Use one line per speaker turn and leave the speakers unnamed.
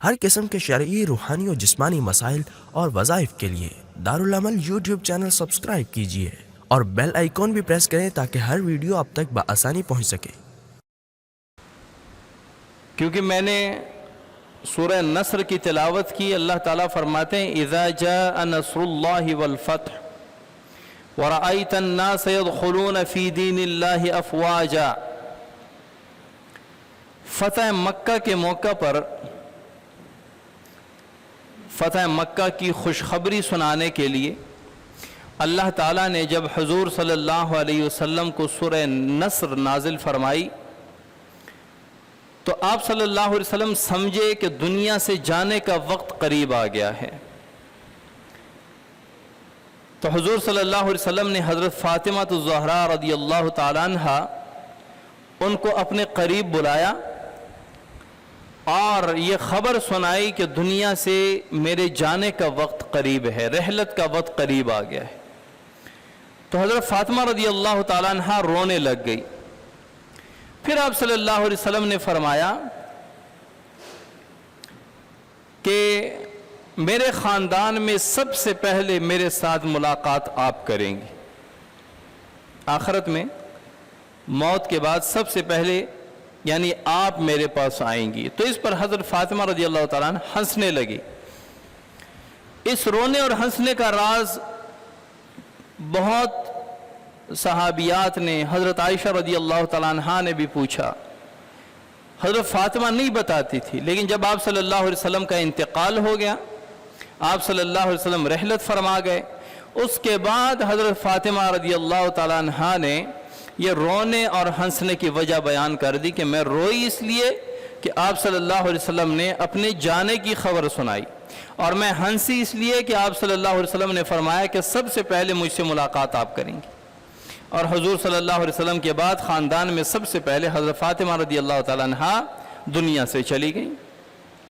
ہر قسم کے شرعی، روحانی اور جسمانی مسائل اور وظائف کے لیے دارالعمل یوٹیوب چینل سبسکرائب کیجیے اور بیل آئیکن بھی پریس کریں تاکہ ہر ویڈیو آپ تک بآسانی پہنچ سکے۔
کیونکہ میں نے سورہ نصر کی تلاوت کی، اللہ تعالیٰ فرماتے ہیں اذا جاء نصر اللہ والفتح ورأیت الناس يدخلون فی دین اللہ افواجا۔ فتح مکہ کے موقع پر فتح مکہ کی خوشخبری سنانے کے لیے اللہ تعالیٰ نے جب حضور صلی اللہ علیہ وسلم کو سورہ نصر نازل فرمائی تو آپ صلی اللہ علیہ وسلم سمجھے کہ دنیا سے جانے کا وقت قریب آ گیا ہے۔ تو حضور صلی اللہ علیہ وسلم نے حضرت فاطمہ الزہراء رضی اللہ تعالیٰ عنہ ان کو اپنے قریب بلایا اور یہ خبر سنائی کہ دنیا سے میرے جانے کا وقت قریب ہے، رحلت کا وقت قریب آ گیا ہے۔ تو حضرت فاطمہ رضی اللہ تعالیٰ عنہ رونے لگ گئی۔ پھر آپ صلی اللہ علیہ وسلم نے فرمایا کہ میرے خاندان میں سب سے پہلے میرے ساتھ ملاقات آپ کریں گے، آخرت میں موت کے بعد سب سے پہلے یعنی آپ میرے پاس آئیں گی۔ تو اس پر حضرت فاطمہ رضی اللہ تعالیٰ عنہ ہنسنے لگی۔ اس رونے اور ہنسنے کا راز بہت صحابیات نے، حضرت عائشہ رضی اللہ تعالیٰ عنہ نے بھی پوچھا۔ حضرت فاطمہ نہیں بتاتی تھی، لیکن جب آپ صلی اللہ علیہ وسلم کا انتقال ہو گیا، آپ صلی اللہ علیہ وسلم رحلت فرما گئے، اس کے بعد حضرت فاطمہ رضی اللہ تعالیٰ عنہ نے یہ رونے اور ہنسنے کی وجہ بیان کر دی کہ میں روئی اس لیے کہ آپ صلی اللہ علیہ وسلم نے اپنے جانے کی خبر سنائی، اور میں ہنسی اس لیے کہ آپ صلی اللہ علیہ وسلم نے فرمایا کہ سب سے پہلے مجھ سے ملاقات آپ کریں گے۔ اور حضور صلی اللہ علیہ وسلم کے بعد خاندان میں سب سے پہلے حضرت فاطمہ رضی اللہ تعالیٰ عنہ دنیا سے چلی گئیں۔